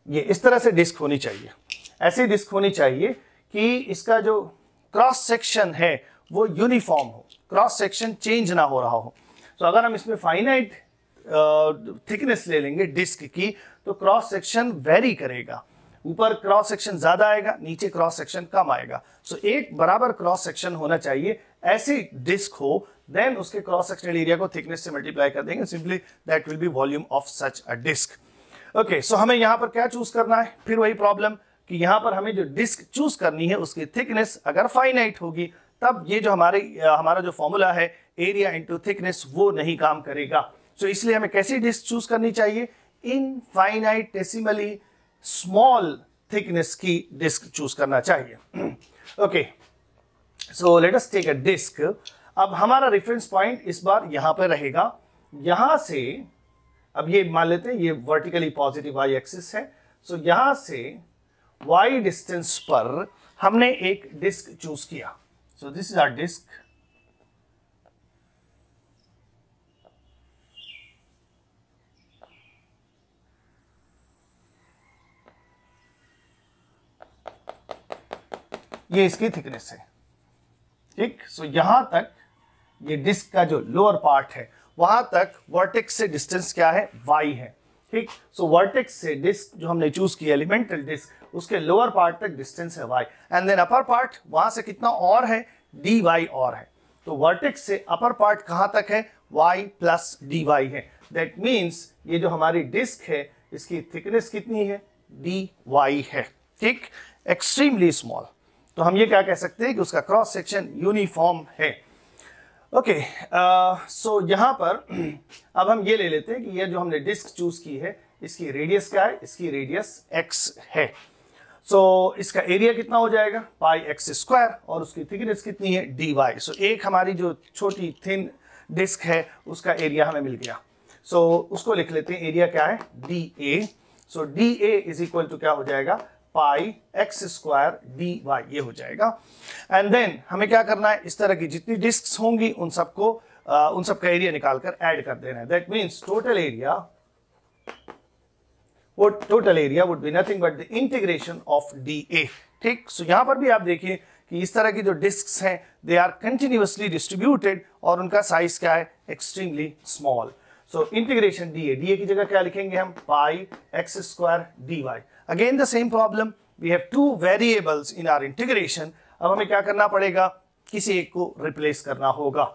S1: ये इस तरह से डिस्क होनी चाहिए, ऐसी डिस्क होनी चाहिए कि इसका जो क्रॉस सेक्शन है वो यूनिफॉर्म हो, क्रॉस सेक्शन चेंज ना हो रहा हो। तो अगर हम इसमें फाइनाइट थिकनेस ले लेंगे डिस्क की, तो क्रॉस सेक्शन वेरी करेगा, ऊपर क्रॉस सेक्शन ज्यादा आएगा, नीचे क्रॉस सेक्शन कम आएगा। सो एक बराबर क्रॉस सेक्शन होना चाहिए, ऐसी डिस्क हो, देन उसके क्रॉस सेक्शनल एरिया को थिकनेस से मल्टीप्लाई कर देंगे, simply that will be volume of such a disc. Okay, so हमें यहां पर क्या चूज करना है, फिर वही प्रॉब्लम कि यहां पर हमें जो डिस्क चूज करनी है उसकी थिकनेस अगर फाइनाइट होगी, तब ये जो हमारा जो फॉर्मूला है एरिया इंटू थिकनेस वो नहीं काम करेगा। सो इसलिए हमें कैसी डिस्क चूज करनी चाहिए, इनफाइनाइटेसिमली स्मॉल थिकनेस की डिस्क चूज करना चाहिए। Okay, so let us take a disc. अब हमारा रेफरेंस पॉइंट इस बार यहां पर रहेगा, यहां से अब ये मान लेते हैं ये वर्टिकली पॉजिटिव वाई एक्सिस है। सो यहां से वाई डिस्टेंस पर हमने एक डिस्क चूज किया। So this is our disc ये इसकी थिकनेस है, ठीक। सो यहां तक ये डिस्क का जो लोअर पार्ट है वहां तक वर्टेक्स से डिस्टेंस क्या है, y है, ठीक। सो वर्टेक्स से डिस्क जो हमने चूज की एलिमेंटल डिस्क, उसके लोअर पार्ट तक डिस्टेंस है y, and then upper part वहां से कितना और है, dy और है। तो वर्टेक्स से अपर पार्ट कहां तक है, y प्लस dy है। दैट मीन्स ये जो हमारी डिस्क है इसकी थिकनेस कितनी है, dy है, ठीक, एक्सट्रीमली स्मॉल। तो हम ये क्या कह सकते हैं कि उसका क्रॉस सेक्शन यूनिफॉर्म है। ओके, सो यहां पर अब हम ये ले लेते हैं कि ये जो हमने डिस्क चूज की है इसकी रेडियस क्या है, इसकी रेडियस x है। सो इसका एरिया कितना हो जाएगा, पाई एक्स स्क्वायर, और उसकी थिकनेस कितनी है, dy। सो एक हमारी जो छोटी थिन डिस्क है उसका एरिया हमें मिल गया। सो उसको लिख लेते हैं, एरिया क्या है, dA। So dA is equal to क्या हो जाएगा, पाई एक्स स्क्वायर dy, ये हो जाएगा। एंड देन हमें क्या करना है, इस तरह की जितनी डिस्क्स होंगी उन सबको उन सब का एरिया निकालकर ऐड कर देना है। That means total area would be nothing but the integration of dA, ठीक। सो यहां पर भी आप देखिए कि इस तरह की जो डिस्क्स हैं दे आर कंटिन्यूअसली डिस्ट्रीब्यूटेड और उनका साइज क्या है, extremely small. So integration dA की जगह क्या लिखेंगे हम, pi x square dy। Again the same problem, we have two variables in our integration. अब हमें क्या करना पड़ेगा, किसी एक को रिप्लेस करना होगा।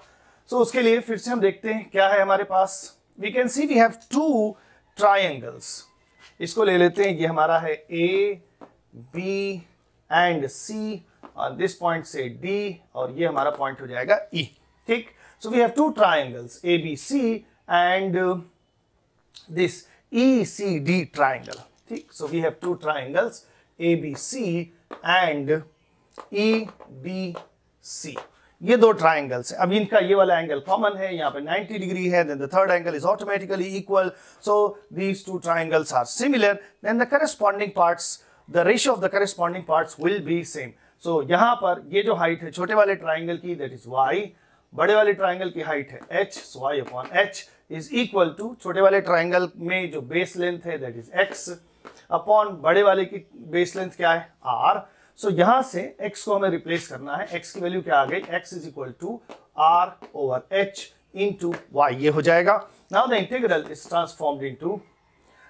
S1: सो उसके लिए फिर से हम देखते हैं क्या है हमारे पास। We can see we have two triangles. इसको ले लेते हैं, ये हमारा है A, B एंड C, और दिस पॉइंट से D, और ये हमारा पॉइंट हो जाएगा E, ठीक। So we have two triangles ABC and this ECD triangle, ठीक। So we have two triangles ABC and EDC, ये दो ट्रायंगल्स हैं। अब इनका ये वाला एंगल कॉमन है, यहाँ पे 90 डिग्री है, then the third angle is automatically equal. So these two triangles are similar, then the corresponding parts, the ratio of the corresponding parts will be same. So यहाँ पर ये जो हाइट है छोटे वाले ट्रायंगल की, दैट इज y, बड़े वाले ट्रायंगल की हाइट है h, so y upon h is equal to छोटे वाले ट्रायंगल में जो बेस लेंथ है दैट इज x अपॉन बड़े वाले की बेस लेंथ क्या है, r। सो यहां से x को हमें रिप्लेस करना है, x की वैल्यू क्या आ गई, x is equal to r over h into y, ये हो जाएगा। Now the integral is transformed into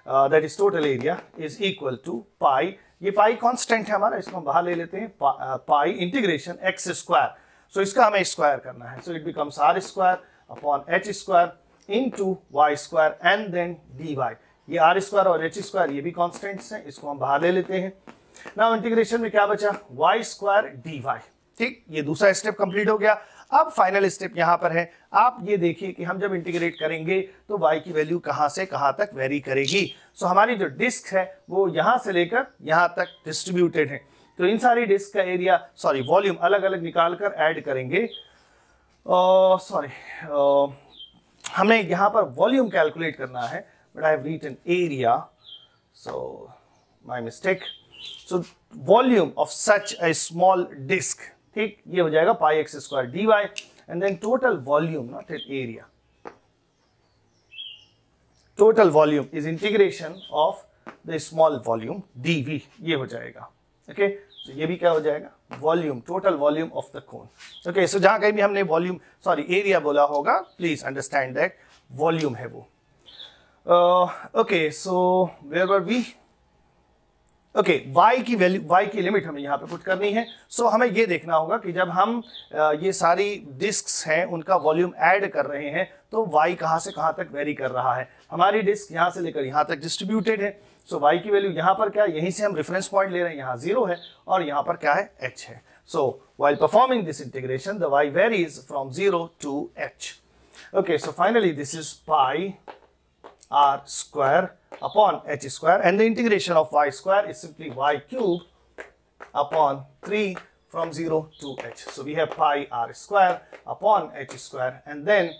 S1: that is total area is equal to pi, ये पाई कांस्टेंट है हमारा, इसको हम बाहर ले लेते हैं, pi integration x square. So इसका हमें स्क्वायर करना है, so it becomes r square upon h square into y square and then dy। ये r स्क्वायर और h स्क्वायर ये भी कांस्टेंट्स हैं, इसको हम बाहर ले लेते हैं। नाउ इंटीग्रेशन में क्या बचा, y स्क्वायर dy, ठीक। ये दूसरा स्टेप कंप्लीट हो गया। अब फाइनल स्टेप यहां पर है, आप ये देखिए कि हम जब इंटीग्रेट करेंगे तो y की वैल्यू कहां से कहां तक वेरी करेगी। सो हमारी जो डिस्क है वो यहां से लेकर यहां तक डिस्ट्रीब्यूटेड है, तो इन सारी डिस्क का एरिया सॉरी वॉल्यूम अलग अलग निकाल कर ऐड करेंगे। हमें यहां पर वॉल्यूम कैलकुलेट करना है, but I have written area, so my mistake. So volume of such a small disc, ठीक, ये हो जाएगा pi x square dy and then total volume, not area, total volume is integration of the small volume dv, ये हो जाएगा। Okay, तो ये भी क्या हो जाएगा, volume, total volume of the cone. Okay, so जहां कहीं भी हमने वॉल्यूम सॉरी एरिया बोला होगा, प्लीज अंडरस्टैंड दैट वॉल्यूम है वो। Okay, so where were we, okay, y की वैल्यू, y की लिमिट हमें यहाँ पे पुट करनी है। सो हमें ये देखना होगा कि जब हम ये सारी डिस्क्स हैं उनका वॉल्यूम ऐड कर रहे हैं तो y कहाँ से कहाँ तक वेरी कर रहा है। हमारी डिस्क यहाँ से लेकर यहाँ तक डिस्ट्रीब्यूटेड है, सो y की वैल्यू यहाँ पर क्या है, यहीं से हम रेफरेंस पॉइंट ले रहे हैं, यहाँ 0 है और यहाँ पर क्या है, h है। So while performing this integration the y varies from 0 to h। Okay, so finally this is pi r square upon h square, and the integration of y square is simply y cube upon 3 from 0 to h. So we have pi r square upon h square and then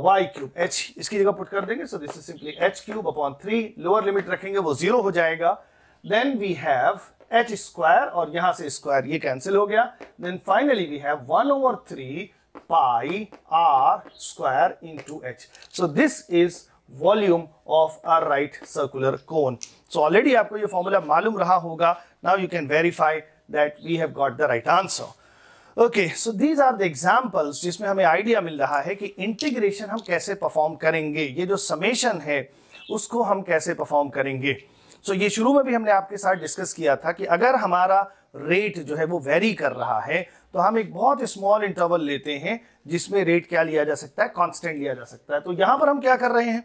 S1: y cube, h इसकी जगह put कर देंगे, so this is simply h cube upon 3, lower limit रखेंगे वो 0 हो जाएगा। Then we have h square और यहाँ से स्क्वायर ये कैंसिल हो गया। Then finally we have 1 over 3 pi r square into h. So this is volume of a right circular cone. So already आपको ये फॉर्मूला मालूम रहा होगा। Now you can verify that we have got the right answer. Okay, so these are the examples जिसमें हमें idea मिल रहा है कि इंटीग्रेशन हम कैसे परफॉर्म करेंगे, ये जो समेशन है उसको हम कैसे परफॉर्म करेंगे. सो ये शुरू में भी हमने आपके साथ डिस्कस किया था कि अगर हमारा रेट जो है वो वेरी कर रहा है तो हम एक बहुत स्मॉल इंटरवल लेते हैं जिसमें रेट क्या लिया जा सकता है, कांस्टेंट लिया जा सकता है. तो यहां पर हम क्या कर रहे हैं,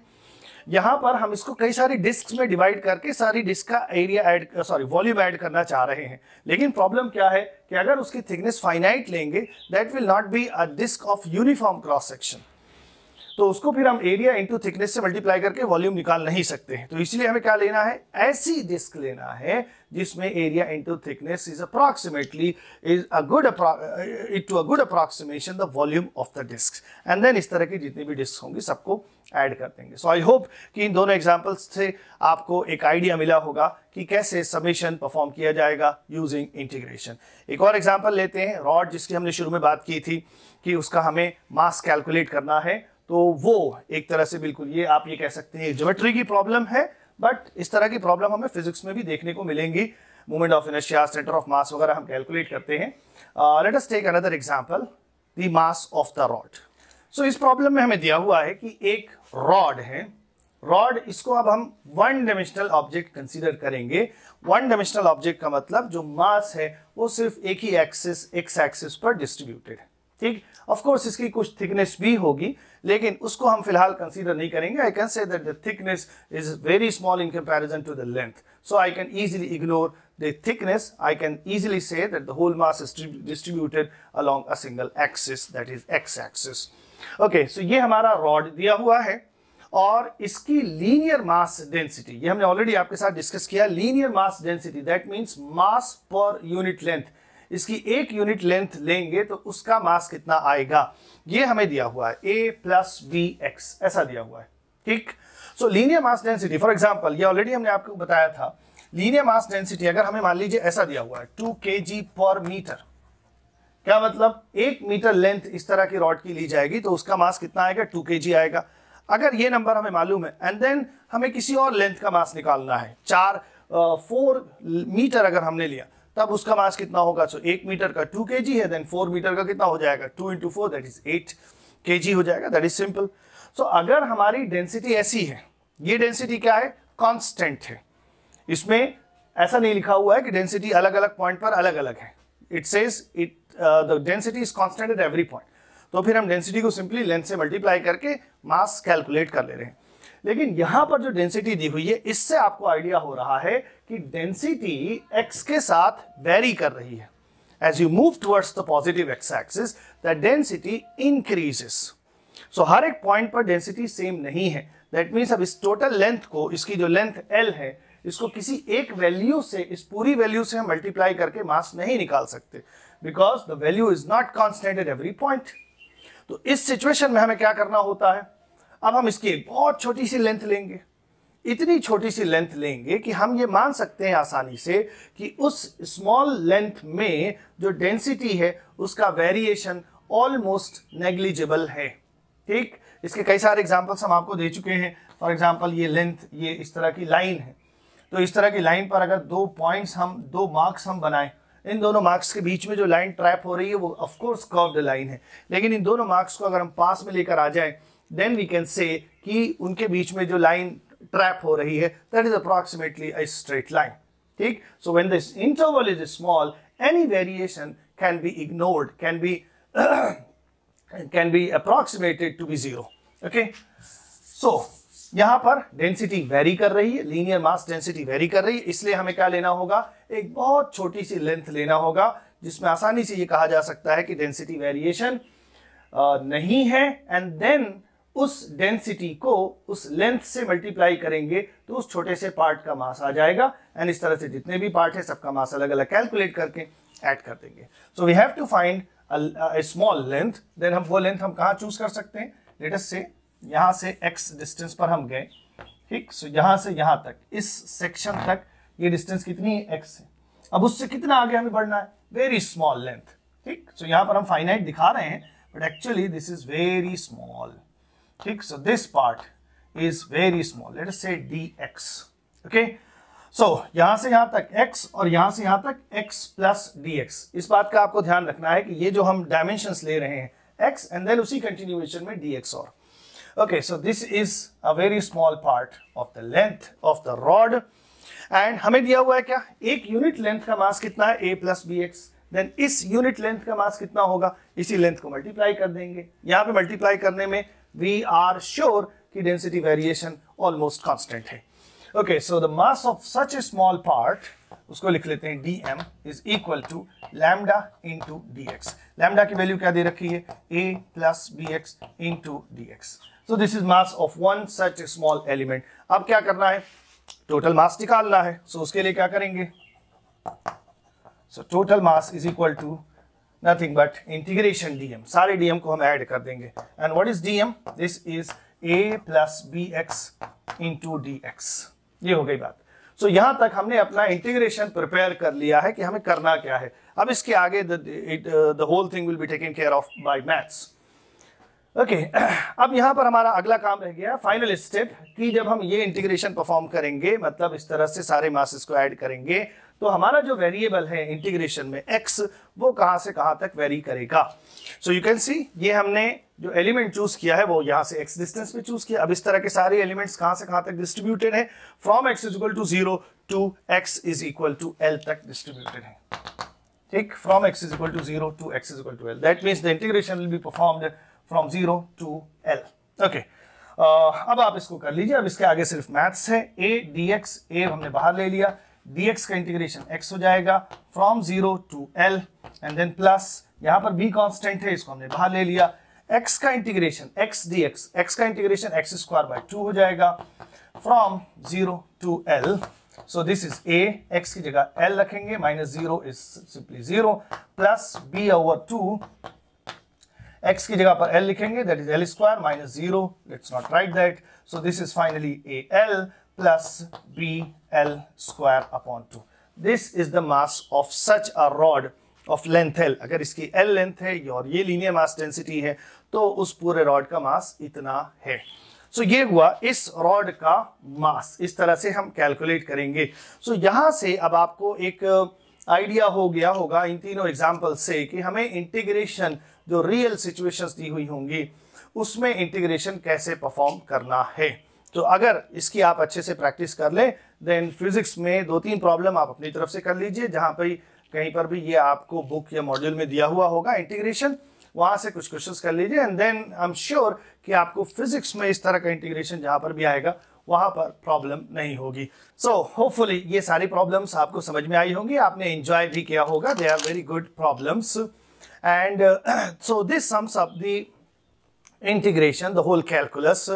S1: यहां पर हम इसको कई सारी डिस्क में डिवाइड करके सारी डिस्क का एरिया वॉल्यूम ऐड करना चाह रहे हैं. लेकिन प्रॉब्लम क्या है कि अगर उसकी थिकनेस फाइनाइट लेंगे that will not be a disc of uniform cross section. तो उसको फिर हम एरिया इंटू थिकनेस से मल्टीप्लाई करके वॉल्यूम निकाल नहीं सकते हैं. तो इसलिए हमें क्या लेना है, ऐसी डिस्क लेना है जिसमें area into thickness is approximately a good approximation the volume of the disc. And then इस तरह की जितनी भी डिस्क होंगी सबको ऐड कर देंगे. सो आई होप कि इन दोनों एग्जांपल्स से आपको एक आइडिया मिला होगा कि कैसे समेशन परफॉर्म किया जाएगा यूजिंग इंटीग्रेशन. एक और एग्जांपल लेते हैं, रॉड जिसकी हमने शुरू में बात की थी कि उसका हमें मास कैलकुलेट करना है. तो वो एक तरह से बिल्कुल ये आप ये कह सकते हैं ज्योमेट्री की प्रॉब्लम है, बट इस तरह की प्रॉब्लम हमें फिजिक्स में भी देखने को मिलेंगी. Moment of inertia, centre of mass वगैरह हम कैलकुलेट करते हैं. Let us take another example, the mass of the rod. So इस प्रॉब्लम में हमें दिया हुआ है कि एक रॉड है, रॉड इसको अब हम वन डायमेंशनल ऑब्जेक्ट कंसीडर करेंगे. वन डायमेंशनल ऑब्जेक्ट का मतलब जो मास है वो सिर्फ एक ही एक्सिस, एक्स एक्सिस पर डिस्ट्रीब्यूटेड है. ठीक, ऑफ कोर्स इसकी कुछ थिकनेस भी होगी लेकिन उसको हम फिलहाल कंसीडर नहीं करेंगे. I can say that the thickness is very small in comparison to the length, so I can easily ignore the thickness. I can easily say that the whole mass is distributed along a single axis, that is x axis. Okay, so ये हमारा rod दिया हुआ है और इसकी linear mass density, ये हमने already आपके साथ डिस्कस किया. Linear mass density that means mass per unit length. इसकी एक यूनिट लेंथ लेंगे तो उसका मास कितना आएगा, ये हमें दिया हुआ है a प्लस बी एक्स, ऐसा दिया हुआ है. ठीक, सो linear mass density for example, ये ऑलरेडी हमने आपको बताया था. लीनियर मास डेंसिटी अगर हमें मान लीजिए ऐसा दिया हुआ है 2 kg पर मीटर, क्या मतलब 1 मीटर लेंथ इस तरह की रॉड की ली जाएगी तो उसका मास कितना आएगा, 2 kg आएगा. अगर ये नंबर हमें मालूम है एंड देन हमें किसी और लेंथ का मास निकालना है, 4 मीटर अगर हमने लिया तब उसका मास कितना होगा. सो 1 मीटर का 2 kg है, देन 4 मीटर का कितना हो जाएगा, 2 into 4 दैट इज 8 kg हो जाएगा. That is simple. सो अगर हमारी डेंसिटी ऐसी है, ये डेंसिटी क्या है, कांस्टेंट है. इसमें ऐसा नहीं लिखा हुआ है कि डेंसिटी अलग अलग पॉइंट पर अलग अलग है. It says the density is constant at every point. तो फिर हम डेंसिटी को सिंपली लेंथ से मल्टीप्लाई करके मास कैलकुलेट कर ले रहे हैं. लेकिन यहां पर जो डेंसिटी दी हुई है इससे आपको आइडिया हो रहा है कि डेंसिटी x के साथ वेरी कर रही है. As you move towards the positive x axis the density increases. So हर एक पॉइंट पर डेंसिटी सेम नहीं है. दैट मीन्स अब इस टोटल लेंथ को, इसकी जो लेंथ l है, इसको किसी एक वैल्यू से, इस पूरी वैल्यू से हम मल्टीप्लाई करके मास नहीं निकाल सकते because the value is not constant at every point. तो इस सिचुएशन में हमें क्या करना होता है, अब हम इसकी एक बहुत छोटी सी लेंथ लेंगे. इतनी छोटी सी लेंथ लेंगे कि हम ये मान सकते हैं आसानी से कि उस स्मॉल लेंथ में जो डेंसिटी है उसका वेरिएशन ऑलमोस्ट नेग्लिजिबल है. ठीक, इसके कई सारे एग्जांपल्स हम आपको दे चुके हैं. फॉर एग्जांपल ये लेंथ, ये इस तरह की लाइन है, तो इस तरह की लाइन पर अगर 2 पॉइंट्स हम, 2 मार्क्स हम बनाएं, इन दोनों मार्क्स के बीच में जो लाइन ट्रैप हो रही है वो ऑफ कोर्स कर्व्ड लाइन है. लेकिन इन दोनों मार्क्स को अगर हम पास में लेकर आ जाएं देन वी कैन से कि उनके बीच में जो लाइन ट्रैप हो रही है that is approximately a straight line. ठीक, so when this interval is small any variation can be ignored, can be approximated to be 0. Okay, so यहां पर डेंसिटी वेरी कर रही है, लीनियर मास डेंसिटी वेरी कर रही है, इसलिए हमें क्या लेना होगा, एक बहुत छोटी सी लेंथ लेना होगा जिसमें आसानी से ये कहा जा सकता है कि डेंसिटी वेरिएशन नहीं है. एंड देन उस डेंसिटी को उस लेंथ से मल्टीप्लाई करेंगे तो उस छोटे से पार्ट का मास आ जाएगा. एंड इस तरह से जितने भी पार्ट है सबका मास अलग अलग कैलकुलेट करके ऐड कर देंगे. So we have to find a small length. Then हम वो लेंथ हम कहाँ चूज कर सकते हैं, लेट अस से यहाँ से x डिस्टेंस पर हम गए. ठीक, सो यहाँ से यहाँ तक, इस सेक्शन तक ये डिस्टेंस कितनी है, x है. अब उससे कितना आगे हमें बढ़ना है, वेरी स्मॉल लेंथ. ठीक, सो यहाँ पर हम फाइनाइट दिखा रहे हैं but actually this is very small. ठीक, so this part is very small. Let us say dx. Okay, यहां से यहां तक x और यहां से यहां तक x प्लस dx। इस बात का आपको ध्यान रखना है कि ये जो हम डायमेंशंस ले रहे हैं x एंड देन उसी कंटिन्यूएशन में dx और okay. So this is a very small part of the length of the rod and हमें दिया हुआ है क्या, एक यूनिट लेंथ का मास कितना है a प्लस bx, देन इस यूनिट लेंथ का मास कितना होगा, इसी लेंथ को मल्टीप्लाई कर देंगे। यहां पे मल्टीप्लाई करने में वी आर श्योर कि डेंसिटी वेरिएशन ऑलमोस्ट कांस्टेंट है। Okay, so the mass of such a small part, उसको लिख लेते हैं dm is equal to lambda into dx। Lambda की वैल्यू क्या दे रखी है, a plus bx into dx। So this is mass of one such a small element. अब क्या करना है, टोटल मास निकालना है। सो उसके लिए क्या करेंगे, so total mass is equal to nothing but integration dm, सारे dm को हम ऐड कर देंगे। And what is dm, this is a plus bx into dx। ये हो गई बात। सो यहां तक हमने अपना इंटीग्रेशन प्रिपेयर कर लिया है कि हमें करना क्या है। अब इसके आगे the whole thing will be taken care of by maths. Okay, अब यहां पर हमारा अगला काम रह गया फाइनल स्टेप कि जब हम ये इंटीग्रेशन परफॉर्म करेंगे, मतलब इस तरह से सारे मासेस को ऐड करेंगे, तो हमारा जो वेरिएबल है इंटीग्रेशन में x, वो कहां से कहां तक वेरी करेगा। सो यू कैन सी ये हमने जो एलिमेंट चूज किया है वो यहां से x डिस्टेंस पे चूज किया। अब इस तरह के सारे एलिमेंट्स कहां से कहां तक डिस्ट्रीब्यूटेड है, from x is equal to 0 to x is equal to l तक डिस्ट्रीब्यूटेड है। ठीक, from x is equal to 0 to x is equal to l, that means the integration will be performed from 0 to l। Okay, अब आप इसको कर लीजिए। अब इसके आगे सिर्फ मैथ्स है। a dx, a हमने बाहर ले लिया, dx का इंटीग्रेशन x हो जाएगा from 0 to l and then plus यहां पर b कांस्टेंट है, इसको हमने बाहर ले लिया, x का इंटीग्रेशन x dx, x का इंटीग्रेशन x स्क्वायर बाय 2 हो जाएगा from 0 to l। So this is a, x की जगह l रखेंगे, minus 0 is simply 0 plus b over 2, x की जगह पर l लिखेंगे, that is l square minus 0, let's not write that. So this is finally al plus bl square upon 2। This is the mass of such a rod of length l। अगर इसकी l length है और ये linear mass density है तो उस पूरे rod का मास इतना है। सो ये हुआ इस रॉड का मास, इस तरह से हम कैलकुलेट करेंगे। सो यहां से अब आपको एक आइडिया हो गया होगा इन तीनों एग्जाम्पल से कि हमें इंटीग्रेशन जो रियल सिचुएशंस दी हुई होंगी उसमें इंटीग्रेशन कैसे परफॉर्म करना है। तो अगर इसकी आप अच्छे से प्रैक्टिस कर लें, देन फिजिक्स में 2-3 प्रॉब्लम आप अपनी तरफ से कर लीजिए, जहां पर कहीं पर भी ये आपको बुक या मॉड्यूल में दिया हुआ होगा इंटीग्रेशन, वहां से कुछ क्वेश्चंस कर लीजिए and then I am sure कि आपको फिजिक्स में इस तरह का इंटीग्रेशन जहां पर भी आएगा वहां पर प्रॉब्लम नहीं होगी। सो होपफुली ये सारी प्रॉब्लम्स आपको समझ में आई होंगी, आपने एंजॉय भी किया होगा। They are very good problems and so this sums up the integration, the whole calculus.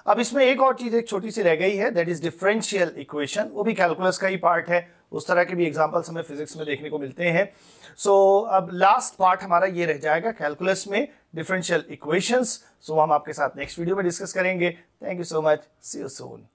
S1: अब इसमें एक और चीज एक छोटी सी रह गई है, दैट इज डिफरेंशियल इक्वेशन। वो भी कैलकुलस का ही पार्ट है, उस तरह के भी एग्जांपल्स हमें फिजिक्स में देखने को मिलते हैं। सो अब लास्ट पार्ट हमारा ये रह जाएगा कैलकुलस में डिफरेंशियल इक्वेशंस। सो हम आपके साथ नेक्स्ट वीडियो में डिस्कस करेंगे। Thank you so much, see you soon.